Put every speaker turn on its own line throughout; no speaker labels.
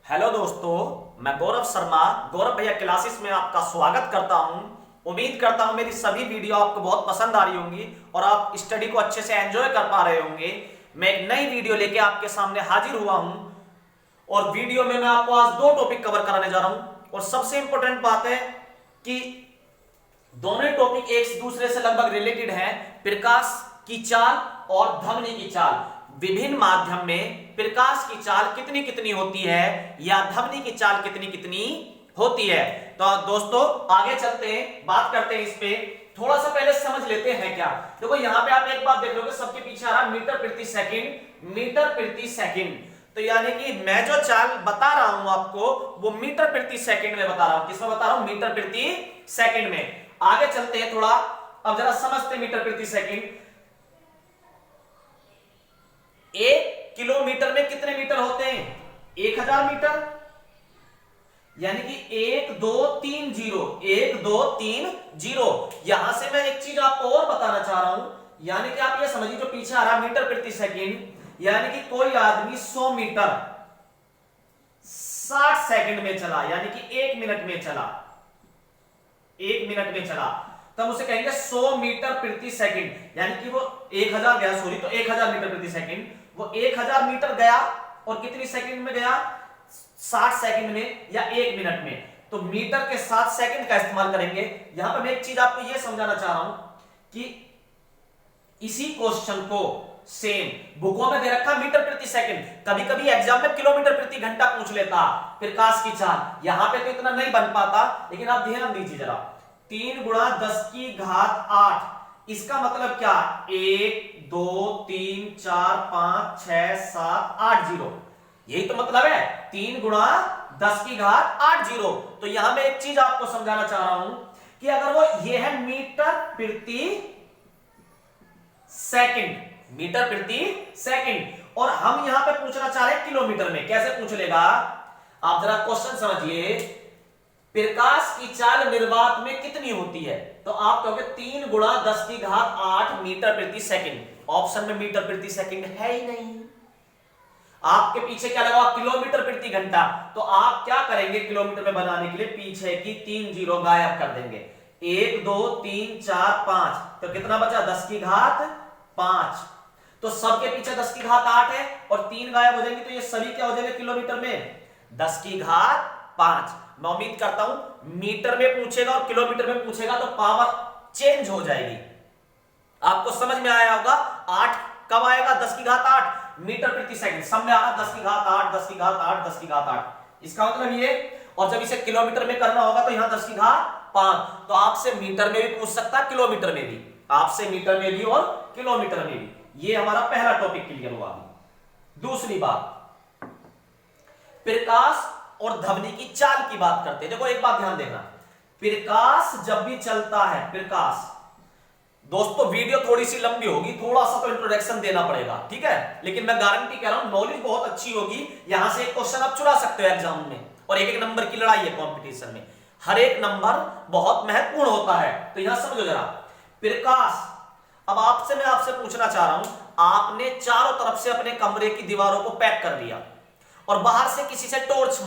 Hello दोस्तों, मैं गौरव शर्मा गौरव भैया क्लासेस में आपका स्वागत करता हूं। उम्मीद करता हूं मेरी सभी वीडियो आपको बहुत पसंद आ रही होंगी और आप स्टडी को अच्छे से एंजॉय कर पा रहे होंगे। मैं एक नई वीडियो लेके आपके सामने हाजिर हुआ हूं और वीडियो में मैं आपको आज दो टॉपिक कवर कराने जा रहा हूं। और सबसे इंपॉर्टेंट बात है कि दोनों टॉपिक एक दूसरे से लगभग रिलेटेड हैं। प्रकाश की चाल और ध्वनि की चाल। विभिन्न माध्यम में प्रकाश की चाल कितनी कितनी होती है या ध्वनि की चाल कितनी कितनी होती है। तो दोस्तों आगे चलते हैं, बात करते हैं इस पे। थोड़ा सा पहले समझ लेते हैं क्या। देखो यहां पे आप एक बात देख लोगे, सबके पीछे आ रहा मीटर प्रति सेकंड, मीटर प्रति सेकंड। तो यानी कि मैं जो चाल बता रहा हूं आपको वो मीटर प्रति सेकंड में बता रहा हूं। किसमें बता रहा हूं? मीटर प्रति सेकंड में। आगे चलते हैं थोड़ा, अब जरा समझते हैं मीटर प्रति सेकंड। 1 किलोमीटर में कितने मीटर होते हैं? 1000 मीटर। यानी कि 1 2 3 0, 1 2 3 0। यहां से मैं एक चीज आपको और बताना चाह रहा हूं, यानी कि आप ये समझिए जो पीछे आ रहा मीटर प्रति सेकंड, यानी कि कोई आदमी 100 मीटर 60 सेकंड में चला, यानी कि 1 मिनट में चला, 1 मिनट में चला, तब उसे कहेंगे 100 मीटर प्रति सेकंड। यानी कि वो 1000 गया, सॉरी, तो 1000 मीटर प्रति सेकंड। वो 1000 मीटर गया और कितनी सेकंड में गया? 60 सेकंड में या 1 मिनट में। तो मीटर के साथ सेकंड का इस्तेमाल करेंगे। यहां पर मैं एक चीज आपको यह समझाना चाह रहा हूं कि इसी क्वेश्चन को सेम बुकों में दे रखा मीटर प्रति सेकंड, कभी कभी एग्जाम में किलोमीटर प्रति घंटा पूछ लेता प्रकाश की चाल। यहां पे तो इतना नहीं बन पाता, लेकिन आप ध्यान दीजिए जरा। 3 गुणा 10 की घात 8, इसका मतलब क्या? 1 2 3 4 5 6 7 8 0। यही तो मतलब है, 3 गुणा 10 की घात 8 0। तो यहां मैं एक चीज आपको समझाना चाह रहा हूं कि अगर वो ये है मीटर प्रति सेकंड, मीटर प्रति सेकंड, और हम यहां पे पूछना चाह रहे हैं किलोमीटर में, कैसे पूछ लेगा? आप जरा क्वेश्चन समझिए। प्रकाश की चाल निर्वात में कितनी होती है? तो आप कहोगे 3 गुणा 10 की घात 8 मीटर प्रति सेकंड। ऑप्शन में मीटर प्रति सेकंड है ही नहीं। आपके पीछे क्या लगा? किलोमीटर प्रति घंटा। तो आप क्या करेंगे किलोमीटर में बनाने के लिए? पीछे की 3 जीरो गायब कर देंगे। 1 2 3 4 5, तो कितना बचा? 10 की घात 5। तो सबके पीछे 10 की घात 8 है और 3 गायब हो जाएंगे, तो ये सभी क्या हो जाएंगे किलोमीटर में? 10 की घात 5। मैं उम्मीद करता हूं मीटर में पूछेगा और किलोमीटर में पूछेगा तो पावर चेंज हो जाएगी। आपको समझ में आया होगा। 8 कब आएगा? 10 की घात 8 मीटर प्रति सेकंड। सब में आ रहा 10 की घात 8, 10 की घात 8, 10 की घात 8। इसका मतलब ये, और जब इसे किलोमीटर में करना होगा तो यहां 10 की घात 5। तो आपसे मीटर में भी पूछ सकता है, किलोमीटर में भी, आपसे मीटर में भी और किलोमीटर में भी। ये हमारा पहला टॉपिक क्लियर हुआ। दूसरी बात, प्रकाश और ध्वनि की चाल की बात करते हैं। देखो एक बात ध्यान देना, प्रकाश जब भी चलता है, प्रकाश, दोस्तों वीडियो थोड़ी सी लंबी होगी, थोड़ा सा तो इंट्रोडक्शन देना पड़ेगा, ठीक है? लेकिन मैं गारंटी कह रहा हूं नॉलेज बहुत अच्छी होगी। यहां से एक क्वेश्चन आप चुरा सकते हो एग्जाम में, और एक एक नंबर की लड़ाई है कंपटीशन में, हर एक नंबर बहुत महत्वपूर्ण होता है। तो यहां समझो जरा, प्रकाश, अब मैं आपसे पूछना चाह रहा हूं, आपने चारों तरफ से अपने कमरे की दीवारों को पैक कर दिया और बाहर से किसी से टॉर्च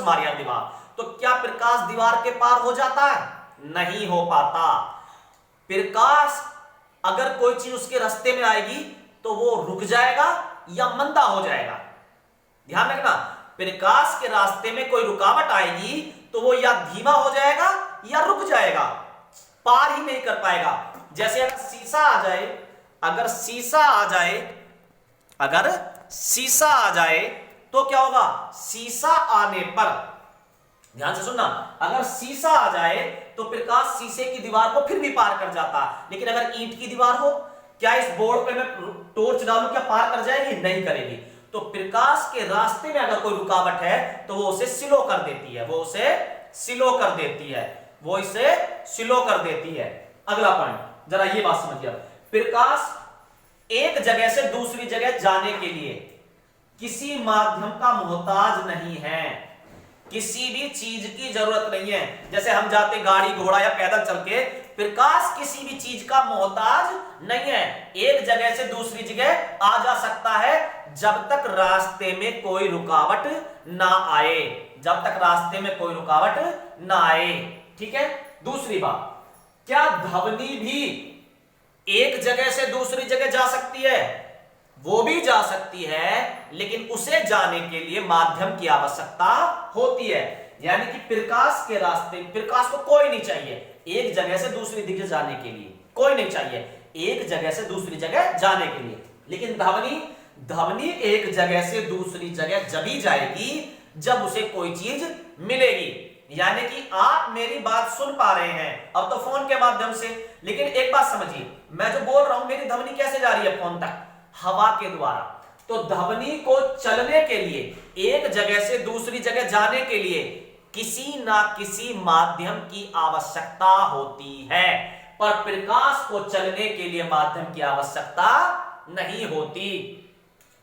मारी दीवार, तो क्या प्रकाश दीवार के पार हो जाता है? नहीं हो पाता। प्रकाश अगर कोई चीज उसके रास्ते में आएगी तो वो रुक जाएगा या मंदा हो जाएगा। ध्यान रखना, प्रकाश के रास्ते में कोई रुकावट आएगी तो वो या धीमा हो जाएगा या रुक जाएगा, पार ही नहीं कर पाएगा। जैसे अगर शीशा आ जाए, अगर शीशा आ जाए तो क्या होगा? शीशा आने पर, ध्यान से सुनना, अगर शीशा आ जाए तो प्रकाश शीशे की दीवार को फिर भी पार कर जाता। लेकिन अगर ईंट की दीवार हो, क्या इस बोर्ड पे मैं टॉर्च डालूं, क्या पार कर जाएगी? नहीं करेगी। तो प्रकाश के रास्ते में अगर कोई रुकावट है तो वो उसे स्लो कर देती है, वो इसे स्लो कर देती है। अगला पॉइंट, जरा ये बात समझिए। प्रकाश एक जगह से दूसरी जगह जाने के लिए किसी माध्यम का मोहताज नहीं है, किसी भी चीज की जरूरत नहीं है। जैसे हम जाते गाड़ी घोड़ा या पैदल चल के, प्रकाश किसी भी चीज का मोहताज नहीं है, एक जगह से दूसरी जगह आ जा सकता है जब तक रास्ते में कोई रुकावट ना आए, जब तक रास्ते में कोई रुकावट ना आए। ठीक है। दूसरी बात, क्या ध्वनि भी एक जगह से दूसरी जगह जा सकती है? वो भी जा सकती है, लेकिन उसे जाने के लिए माध्यम की आवश्यकता होती है। यानी कि प्रकाश के रास्ते, प्रकाश को कोई नहीं चाहिए एक जगह से दूसरी जगह जाने के लिए, कोई नहीं चाहिए एक जगह से दूसरी जगह जाने के लिए। लेकिन ध्वनि एक जगह से दूसरी जगह जभी जाएगी जब उसे कोई चीज मिलेगी। यानी कि आप मेरी बात सुन पा रहे हैं अब तो फोन के माध्यम से, लेकिन एक बात समझिए, मैं जो बोल रहा हूं मेरी ध्वनि कैसे जा रही है फोन तक? हवा के द्वारा। तो ध्वनि को चलने के लिए, एक जगह से दूसरी जगह जाने के लिए किसी ना किसी माध्यम की आवश्यकता होती है, पर प्रकाश को चलने के लिए माध्यम की आवश्यकता नहीं होती।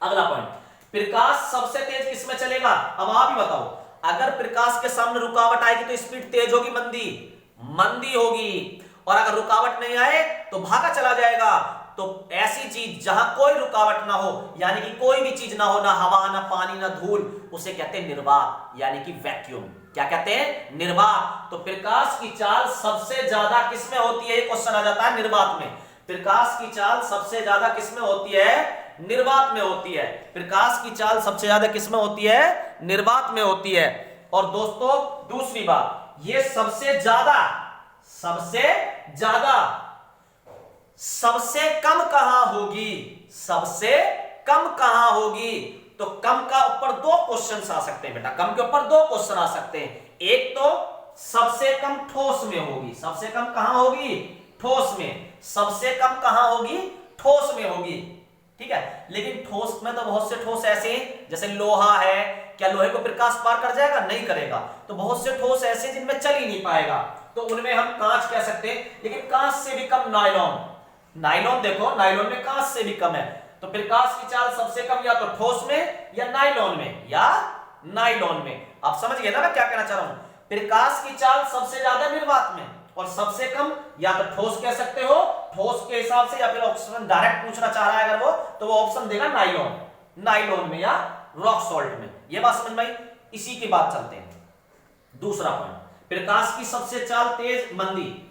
अगला पॉइंट, प्रकाश सबसे तेज किसमें चलेगा? अब आप ही बताओ, अगर प्रकाश के सामने रुकावट आएगी तो स्पीड तेज होगी मंदी होगी, और अगर रुकावट नहीं आए तो भागा चला जाएगा। तो ऐसी चीज जहां कोई रुकावट ना हो, यानी कि कोई भी चीज ना हो, ना हवा ना पानी ना धूल, उसे कहते हैं निर्वात, यानी कि वैक्यूम। क्या कहते हैं? निर्वात। तो प्रकाश की चाल सबसे ज्यादा किसमें होती है? क्वेश्चन आ जाता है निर्वात में। प्रकाश की चाल सबसे ज्यादा किसमें होती है? निर्वात में होती है। प्रकाश की चाल सबसे ज्यादा किसमें होती है? निर्वात में होती है। और दोस्तों दूसरी बात, ये सबसे कम कहां होगी? सबसे कम कहां होगी? तो कम का ऊपर दो क्वेश्चन आ सकते हैं बेटा, कम के ऊपर दो क्वेश्चन आ सकते हैं। एक तो सबसे कम ठोस में होगी। सबसे कम कहां होगी? ठोस में। सबसे कम कहां होगी? ठोस में होगी। ठीक है। लेकिन ठोस में तो बहुत से ठोस ऐसे हैं, जैसे लोहा है, क्या लोहे को प्रकाश पार कर जाएगा? नहीं करेगा। तो बहुत से ठोस ऐसे जिनमें चल ही नहीं पाएगा, तो उनमें हम कांच कह सकते हैं। लेकिन कांच से भी कम नायलॉन देखो, नायलॉन में कांच से भी कम है। तो प्रकाश की चाल सबसे कम या तो ठोस में या नायलॉन में। आप समझ गए ना मैं क्या कहना चाह रहा हूं? प्रकाश की चाल सबसे ज्यादा निर्वात में, और सबसे कम या तो ठोस कह सकते हो, ठोस के हिसाब से, या फिर ऑप्शन डायरेक्ट पूछना चाह रहा है अगर वो, तो वो ऑप्शन देगा नायलॉन में या रॉक सॉल्ट में। ये बात समझ में आई? इसी की बात चलते हैं। दूसरा पॉइंट, प्रकाश की सबसे चाल तेज मंदी।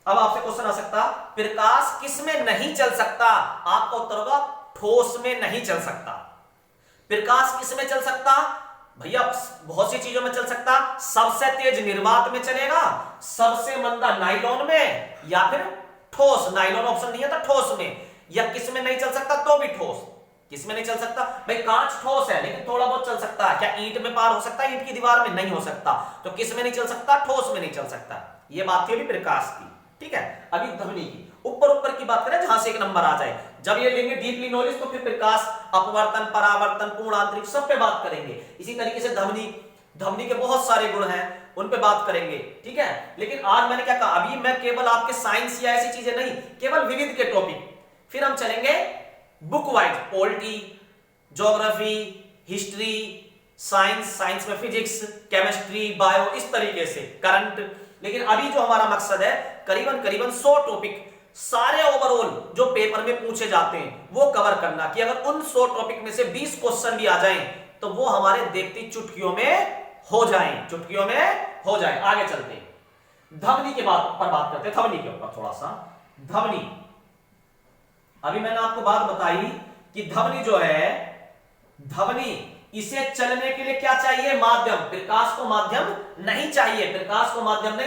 अब आपसे क्वेश्चन आ सकता, प्रकाश किसमें नहीं चल सकता? आपका उत्तर होगा ठोस में नहीं चल सकता। प्रकाश किसमें चल सकता? भैया बहुत सी चीजों में चल सकता। सबसे तेज निर्वात में चलेगा, सबसे मंदा नायलॉन में, या फिर ठोस। नायलॉन ऑप्शन नहीं है तो ठोस में। या किसमें नहीं चल सकता? तो भी ठोस। किसमें नहीं चल सकता? भाई कांच ठोस है लेकिन थोड़ा बहुत चल सकता है। क्या ईंट में पार हो सकता है? ईंट की दीवार में नहीं हो सकता। तो किसमें नहीं चल सकता? ठोस में नहीं चल सकता। ये बात थी अभी प्रकाश की। ठीक है। अभी ध्वनि की ऊपर की बात करें, जहां से एक नंबर आ जाए। जब ये लेंगे डीपली नॉलेज तो फिर प्रकाश, अपवर्तन, परावर्तन, पूर्ण आंतरिक, सब पे बात करेंगे। इसी तरीके से ध्वनि के बहुत सारे गुण हैं, उन पे बात करेंगे। ठीक है। लेकिन आज मैंने क्या कहा, अभी मैं केवल आपके साइंस या ऐसी चीजें नहीं, केवल विविध के टॉपिक। फिर हम चलेंगे book wise, polity, geography, history, science में फिजिक्स, केमिस्ट्री, बायो, इस तरीके से करंट। लेकिन अभी जो हमारा मकसद है, करीबन 100 टॉपिक सारे ओवरऑल जो पेपर में पूछे जाते हैं वो कवर करना, कि अगर उन 100 टॉपिक में से 20 क्वेश्चन भी आ जाएं तो वो हमारे देखती चुटकियों में हो जाएं। आगे चलते हैं, ध्वनि के पर बात करते हैं। ध्वनि के ऊपर थोड़ा सा, ध्वनि, अभी मैंने आपको बात बताई कि ध्वनि जो है, ध्वनि इसे चलने के लिए क्या चाहिए? माध्यम। प्रकाश को माध्यम नहीं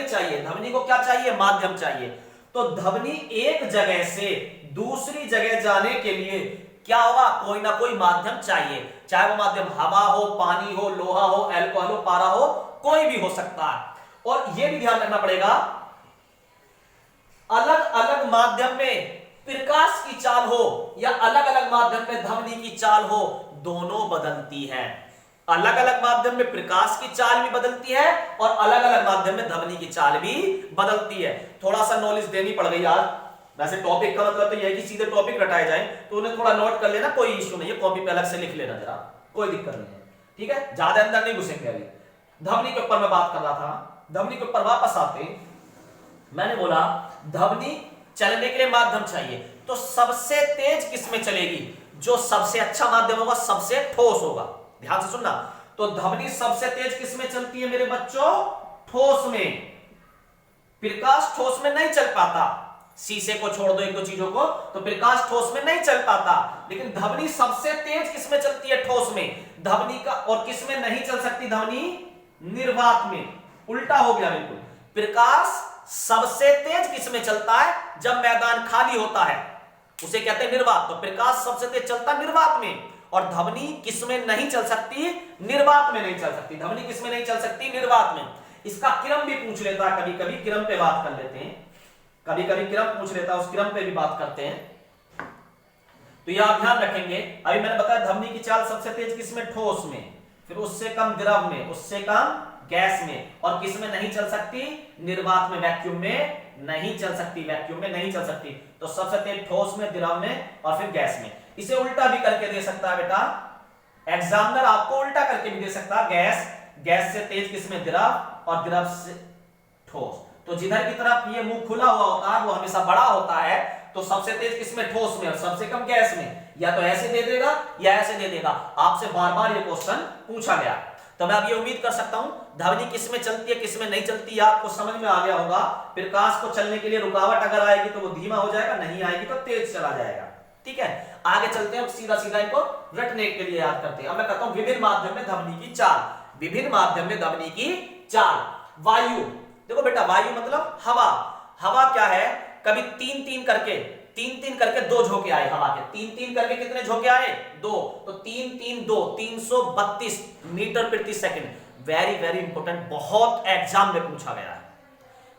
चाहिए, ध्वनि को क्या चाहिए? माध्यम चाहिए। तो ध्वनि एक जगह से दूसरी जगह जाने के लिए क्या होगा? कोई ना कोई माध्यम चाहिए। चाहे वो माध्यम हवा हो, पानी हो, लोहा हो, अल्कोहल हो, पारा हो, कोई भी हो सकता है। और यह भी ध्यान रखना पड़ेगा, अलग अलग माध्यम में प्रकाश की चाल हो या अलग अलग माध्यम में ध्वनि की चाल हो, दोनों बदलती है। अलग अलग माध्यम में प्रकाश की चाल भी बदलती है और अलग अलग माध्यम में ध्वनि की चाल भी बदलती है। थोड़ा सा नॉलेज देनी पड़ गई आज। वैसे टॉपिक का मतलब तो यह है कि सीधे टॉपिक रटाए जाए, तो उन्हें थोड़ा नोट कर लेना, कोई इश्यू नहीं है, कॉपी पे अलग से लिख लेना जरा, कोई दिक्कत नहीं है। ठीक है, ज्यादा अंदर नहीं घुसेंगे। अभी ध्वनि के ऊपर मैं बात कर रहा था, ध्वनि के ऊपर वापस आते, मैंने बोला ध्वनि चलने के लिए माध्यम चाहिए, तो सबसे तेज किसमें चलेगी? जो सबसे अच्छा माध्यम होगा, सबसे ठोस होगा। ध्यान से सुनना, तो ध्वनि सबसे तेज किसमें चलती है मेरे बच्चों? ठोस में। प्रकाश ठोस में नहीं चल पाता, शीशे को छोड़ दो, एक दो चीजों को, तो प्रकाश ठोस में नहीं चल पाता, लेकिन ध्वनि सबसे तेज किसमें चलती है? ठोस में। ध्वनि का और किसमें नहीं चल सकती ध्वनि? निर्वात में। उल्टा हो गया बिल्कुल। प्रकाश सबसे तेज किसमें चलता है? जब मैदान खाली होता है, उसे कहते हैं निर्वात। तो प्रकाश सबसे तेज चलता है निर्वात में, और ध्वनि किसमें नहीं चल सकती? निर्वात में नहीं चल सकती। ध्वनि किसमें नहीं चल सकती? निर्वात में। इसका क्रम भी पूछ लेता है, कभी कभी क्रम पे बात कर लेते हैं, कभी कभी क्रम पूछ लेता है, उस क्रम पे भी बात करते हैं। तो यह आप ध्यान रखेंगे। अभी मैंने बताया ध्वनि की चाल सबसे तेज किसमें? ठोस में, फिर उससे कम द्रव में, उससे कम गैस में, और किसमें नहीं चल सकती? निर्वात में, वैक्यूम में नहीं चल सकती, वैक्यूम में नहीं चल सकती। तो सबसे तेज ठोस में, द्रव में, और फिर गैस में। इसे उल्टा भी करके दे सकता है बेटा, एग्जामिनर आपको उल्टा करके भी दे सकता है। गैस से तेज किसमें? द्रव, और द्रव से ठोस। तो जिधर की तरफ ये मुंह खुला हुआ होता है वो हमेशा बड़ा होता है, तो सबसे तेज किसमें? ठोस में, और सबसे कम गैस में। या तो ऐसे दे देगा या ऐसे दे देगा। आपसे बार बार ये क्वेश्चन पूछा गया, तो मैं अब ये उम्मीद कर सकता हूं ध्वनि किसमें चलती है, किसमें नहीं चलती है, आपको समझ में आ गया होगा। प्रकाश को चलने के लिए रुकावट अगर आएगी तो वो धीमा हो जाएगा, नहीं आएगी तो तेज चला जाएगा। ठीक है, आगे चलते हैं, सीधा सीधा इनको रटने के लिए याद करते हैं। अब मैं कहता हूं विभिन्न माध्यम में ध्वनि की चाल। विभिन्न माध्यम में ध्वनि की चाल। वायु, देखो बेटा, वायु मतलब हवा। हवा क्या है? कभी तीन तीन करके दो झोंके आए हवा के। तीन तीन करके कितने झोंके आए? दो। तो तीन तीन दो, 332 मीटर प्रति सेकंड। वेरी वेरी इंपॉर्टेंट, बहुत एग्जाम में पूछा गया है।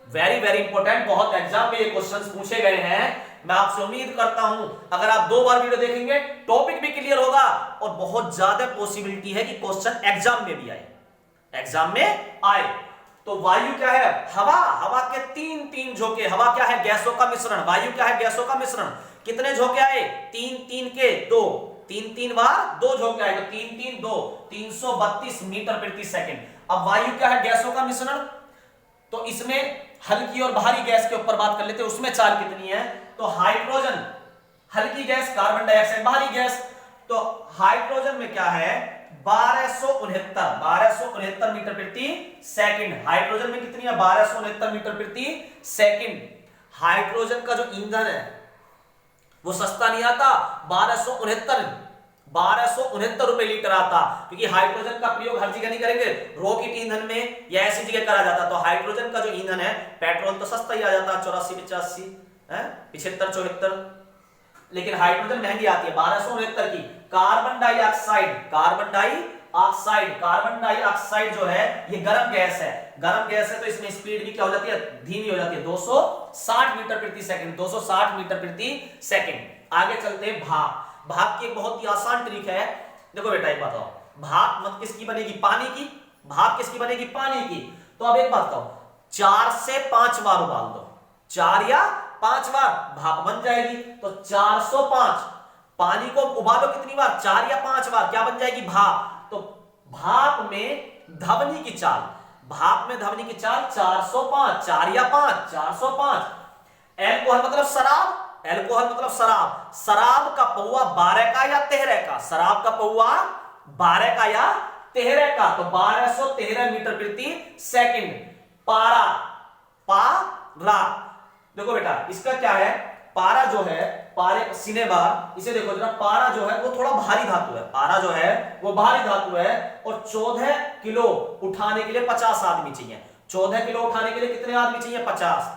वेरी वेरी इंपॉर्टेंट, बहुत एग्जाम में ये क्वेश्चंस पूछे गए हैं। मैं आपसे उम्मीद करता हूं अगर आप 2 बार वीडियो देखेंगे टॉपिक भी क्लियर होगा, और बहुत ज्यादा पॉसिबिलिटी है कि क्वेश्चन एग्जाम में भी आए, एग्जाम में आए। तो वायु क्या है? हवा। हवा के तीन तीन झोंके। हवा क्या है? गैसों का मिश्रण। वायु क्या है? गैसों का मिश्रण। कितने झोंके आए? तीन तीन के दो, तीन तीन बार दो झोंके आए, तो तीन तीन दो, 332 मीटर प्रति सेकंड। अब वायु क्या है? गैसों का मिश्रण। तो इसमें हल्की और भारी गैस के ऊपर बात कर लेते हैं, उसमें चाल कितनी है? तो हाइड्रोजन हल्की गैस, कार्बन डाइऑक्साइड भारी गैस। तो हाइड्रोजन में क्या है? 1269 मीटर प्रति सेकंड। हाइड्रोजन में कितनी है? 1269 मीटर प्रति सेकंड। हाइड्रोजन का जो ईंधन है वो सस्ता नहीं आता, 1269 रुपए लीटर आता, क्योंकि हाइड्रोजन का प्रयोग हर जगह नहीं करेंगे, रॉकेट ईंधन में या ऐसी जगह करा जाता। तो हाइड्रोजन का जो ईंधन है, पेट्रोल तो सस्ता ही आ जाता, 84 85 75 74, लेकिन हाइड्रोजन महंगी आती है 1269 की। कार्बन डाइऑक्साइड जो है ये गर्म गैस है। गर्म गैस है तो इसमें स्पीड भी क्या हो जाती है? धीमी हो जाती है, 260 मीटर प्रति सेकंड। 260 मीटर प्रति सेकंड। आगे चलते हैं भाप। भाप की एक बहुत ही आसान ट्रिक है। देखो बेटा, एक बताओ, भाप मत किसकी बनेगी? पानी की। भाप किसकी बनेगी? पानी की। तो अब एक बात बताओ, 4 से 5 बार उबाल दो, 4 या 5 बार भाप बन जाएगी। तो 405 पानी को उबालो कितनी बार? 4 या 5 बार, क्या बन जाएगी? भाप। तो भाप में ध्वनि की चाल, भाप में ध्वनि की चाल 405, 4 या 5, 405। एल्कोहल मतलब शराब, एल्कोहल मतलब शराब। शराब का पौआ 12 का या 13 का? शराब का पौआ 12 का या 13 का। तो 1213 मीटर प्रति सेकंड। पारा, पारा, देखो बेटा इसका क्या है? पारा जो है, पारे सिनेबार, इसे देखो जरा, पारा जो है वो थोड़ा भारी धातु है। पारा जो है वो भारी धातु है, और 14 किलो उठाने के लिए 50 आदमी चाहिए। 14 किलो उठाने के लिए कितने आदमी चाहिए? 50।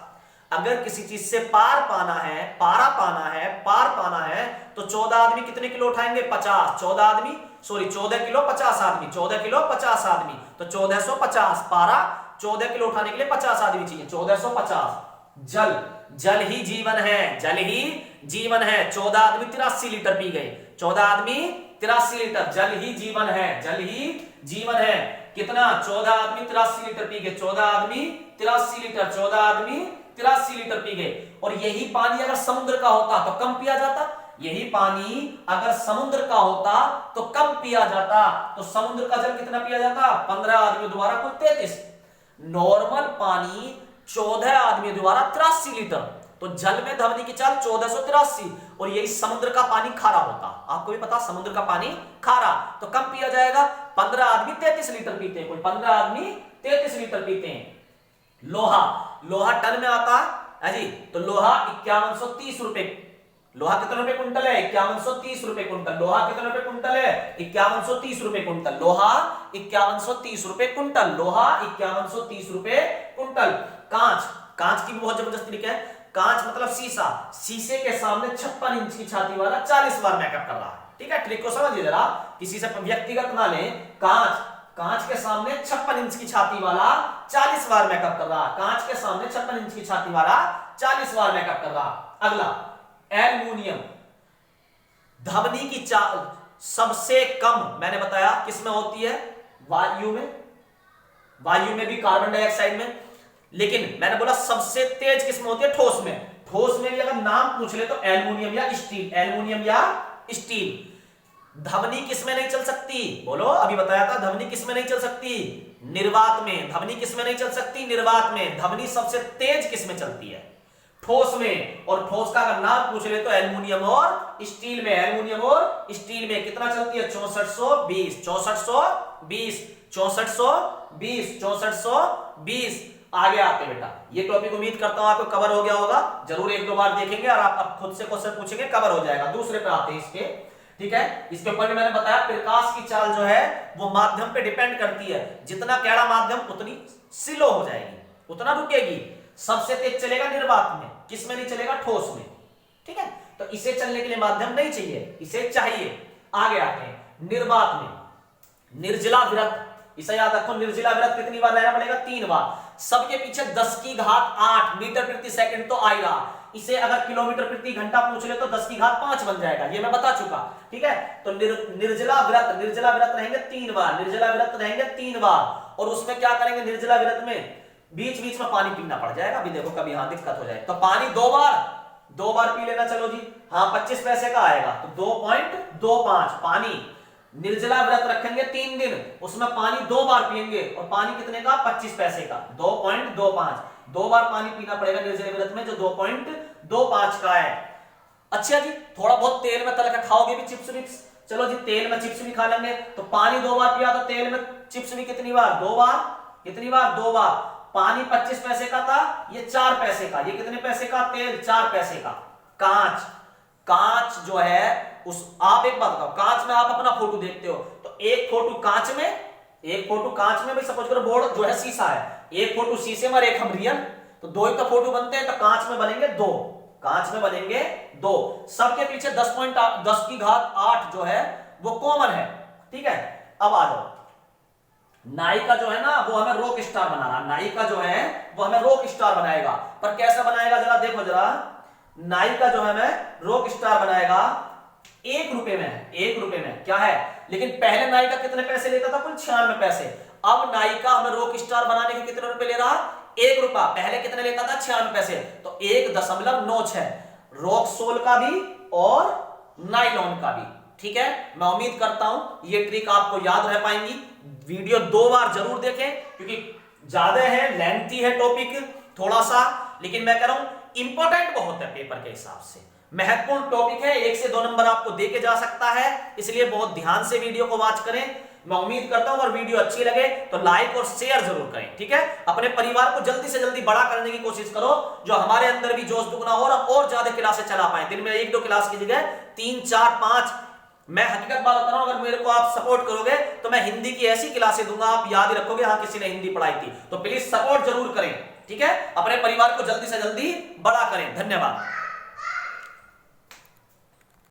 अगर किसी चीज से पार पाना है, पारा पाना है, पार पाना है, तो 14 आदमी कितने किलो उठाएंगे? 50। 14 किलो 50 आदमी, 14 किलो 50 आदमी, तो 1450। पारा 14 किलो उठाने के लिए 50 आदमी चाहिए, 1450। जल ही जीवन है, जल ही जीवन है। 14 आदमी 83 लीटर पी गए, 14 आदमी 83 लीटर। जल ही जीवन है, जल ही जीवन है। कितना? 14 आदमी 83 लीटर पी गए, 14 आदमी 83 लीटर, 14 आदमी 83 लीटर पी गए। और यही पानी अगर समुद्र का होता तो कम पिया जाता। यही पानी अगर समुद्र का होता तो कम पिया जाता। तो समुद्र का जल कितना पिया जाता? 15 आदमियों द्वारा कुल 33। नॉर्मल पानी 14 आदमी द्वारा 83 लीटर, तो जल में धमनी की चाल 1483, और यही समुद्र का पानी खारा होता, आपको भी पता समुद्र का पानी खारा, तो कम पिया जाएगा। 15 आदमी 33 लीटर पीते हैं, कोई 15 आदमी 33 लीटर पीते हैं। लोहा, लोहा टन में आता है जी, तो लोहा 5130 रुपए, लोहा कितने रुपए कुंटल है? 5130 रुपए कुंटल। लोहा कितने रुपए कुंटल है? 5130 रुपए कुंटल। लोहा 5130 रुपए कुंटल। लोहा 5130 रुपए कुंटल। कांच, कांच की भी बहुत जबरदस्त तरीका है। कांच मतलब शीशा, शीशे के सामने 56 इंच की छाती वाला 40 बार मेकअप कर रहा है। ठीक है, ट्रिक को समझिए जरा, किसी से व्यक्तिगत ना लें। कांच, कांच के सामने 56 इंच की छाती वाला 40 बार मेकअप कर रहा है। कांच के सामने 56 इंच की छाती वाला 40 बार मेकअप कर रहा है। अगला एल्युमिनियम, धमनी की चाल सबसे कम मैंने बताया किसमें होती है? वायु में, वायु में भी, कार्बन डाइऑक्साइड में, लेकिन मैंने बोला सबसे तेज किसमें होती है? ठोस में। ठोस में भी अगर नाम पूछ ले तो एल्युमिनियम या स्टील, एल्युमिनियम या स्टील। धमनी किसमें नहीं चल सकती? बोलो, अभी बताया था धमनी किसमें नहीं चल सकती? निर्वात में। धमनी किसमें नहीं चल सकती? निर्वात में। धमनी सबसे तेज किसमें चलती है? ठोस में। और ठोस का अगर नाम पूछ ले तो एल्युमिनियम और स्टील में। एल्युमिनियम और स्टील में कितना चलती है? 6420, 6420, 6420, 6420। आगे आते बेटा, ये टॉपिक उम्मीद करता हूं आपको कवर हो गया होगा, जरूर एक दो बार देखेंगे और आप अब खुद से क्वेश्चन पूछेंगे, कवर हो जाएगा। दूसरे पे आते हैं इसके, ठीक है। इसके ऊपर भी मैंने बताया प्रकाश की चाल जो है वो माध्यम पे डिपेंड करती है। जितना कैड़ा माध्यम उतनी स्लो हो जाएगी, उतना रुकेगी। सबसे तेज चलेगा निर्वात में, किसमें नहीं चलेगा? ठोस में। ठीक है, तो इसे चलने के लिए माध्यम नहीं चाहिए, इसे चाहिए। आगे आते हैं निर्वात में। निर्जला विरत, इसे याद रखो, निर्जला विरत कितनी बार रहना पड़ेगा? 3 बार। सबके पीछे 10 की घात 8 मीटर प्रति सेकंड तो आ रहा। इसे अगर किलोमीटर प्रति घंटा पूछ ले तो 10 की घात 5 बन जाएगा, ये मैं बता चुका। ठीक है, तो निर्जला व्रत, निर्जला व्रत रहेंगे 3 बार, निर्जला व्रत रहेंगे 3 बार। और उसमें क्या करेंगे? निर्जला व्रत में बीच बीच में पानी पीना पड़ जाएगा। अभी देखो कभी यहां दिक्कत हो जाए तो पानी 2 बार पी लेना। चलो जी, हाँ 25 पैसे का आएगा तो 2.25 पानी। निर्जला व्रत रखेंगे 3 दिन, उसमें पानी 2 बार पिएंगे, और पानी कितने का? 25 पैसे का, 2.25। 2 बार पानी पीना पड़ेगा निर्जला व्रत में, जो 2.25 का है। अच्छा जी, थोड़ा बहुत तेल में तल के खाओगे भी चिप्स विप्स, चलो जी तेल में चिप्स भी खा लेंगे। तो पानी 2 बार पिया तो तेल में चिप्स भी कितनी बार? 2 बार। कितनी बार? 2 बार। पानी 25 पैसे का था, ये 4 पैसे का। ये कितने पैसे का? तेल 4 पैसे का। कांच, कांच जो है उस, आप एक बात बताओ, कांच में आप अपना फोटो देखते हो तो एक फोटो कांच में, एक फोटो कांच में, भाई सपोज करो बोर्ड जो है शीशा है, एक फोटो शीशे में और एक हम रियल, तो 2 ही का फोटो बनते हैं, तो कांच में बनेंगे 2, कांच में बनेंगे 2। सबके पीछे 10 की घात 8 जो है वो कॉमन है। ठीक है, अब आ जाओ, नाई का जो है ना वो हमें रॉक स्टार बना रहा, नाई का जो है वो हमें रॉक स्टार बनाएगा। पर कैसा बनाएगा जरा देखो जरा, नाई का जो है हमें रॉक स्टार बनाएगा 1 रुपए में, 1 रुपए में क्या है। लेकिन पहले नाई का कितने पैसे लेता था? कुल 96 पैसे। अब नाई का हमें रॉक स्टार बनाने के कितने रुपए ले रहा? 1 रुपया। पहले कितने लेता था? 96 पैसे, तो 1.96 रॉक सोल का भी और नाइलॉन का भी। ठीक है, मैं उम्मीद करता हूं ये ट्रिक आपको याद रह पाएंगी। वीडियो 2 बार जरूर देखें क्योंकि ज्यादा है, लेंथी है टॉपिक थोड़ा सा, लेकिन मैं कह रहा हूं इंपॉर्टेंट बहुत है पेपर के हिसाब से, महत्वपूर्ण टॉपिक है। 1 से 2 नंबर आपको देके जा सकता है, इसलिए बहुत ध्यान से वीडियो को वॉच करें। मैं उम्मीद करता हूं अगर वीडियो अच्छी लगे तो लाइक और शेयर जरूर करें। ठीक है, अपने परिवार को जल्दी से जल्दी बड़ा करने की कोशिश करो, जो हमारे अंदर भी जोश दुगना हो और ज्यादा क्लासें चला पाए। दिन में 1-2 क्लास की जगह 3, 4, 5। मैं हकीकत बात बता रहा हूं, अगर मेरे को आप सपोर्ट करोगे तो मैं हिंदी की ऐसी क्लासें दूंगा, आप याद ही रखोगे हाँ किसी ने हिंदी पढ़ाई थी। तो प्लीज सपोर्ट जरूर करें। ठीक है, अपने परिवार को जल्दी से जल्दी बड़ा करें। धन्यवाद।